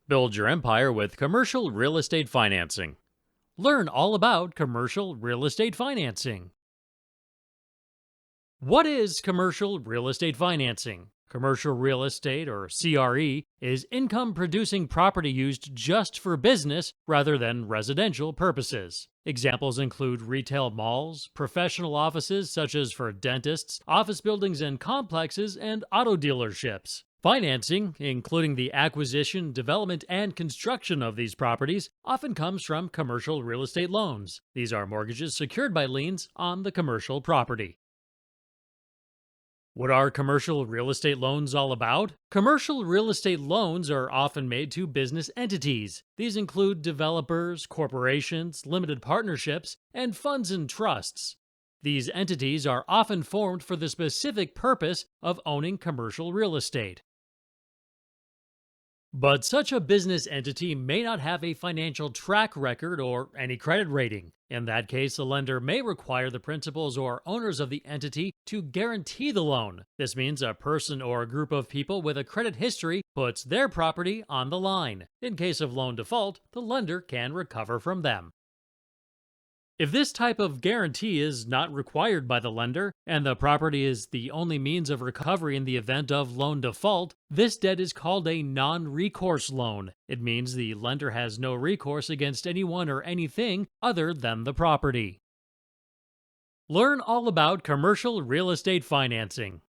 Build your empire with commercial real estate financing. Learn all about commercial real estate financing. What is commercial real estate financing? Commercial real estate, or CRE, is income producing property used just for business rather than residential purposes. Examples include retail malls, professional offices such as for dentists, office buildings and complexes, and auto dealerships. Financing, including the acquisition, development, and construction of these properties, often comes from commercial real estate loans. These are mortgages secured by liens on the commercial property. What are commercial real estate loans all about? Commercial real estate loans are often made to business entities. These include developers, corporations, limited partnerships, and funds and trusts. These entities are often formed for the specific purpose of owning commercial real estate. But such a business entity may not have a financial track record or any credit rating. In that case, the lender may require the principals or owners of the entity to guarantee the loan. This means a person or a group of people with a credit history puts their property on the line. In case of loan default, the lender can recover from them. If this type of guarantee is not required by the lender, and the property is the only means of recovery in the event of loan default, this debt is called a non-recourse loan. It means the lender has no recourse against anyone or anything other than the property. Learn all about commercial real estate financing.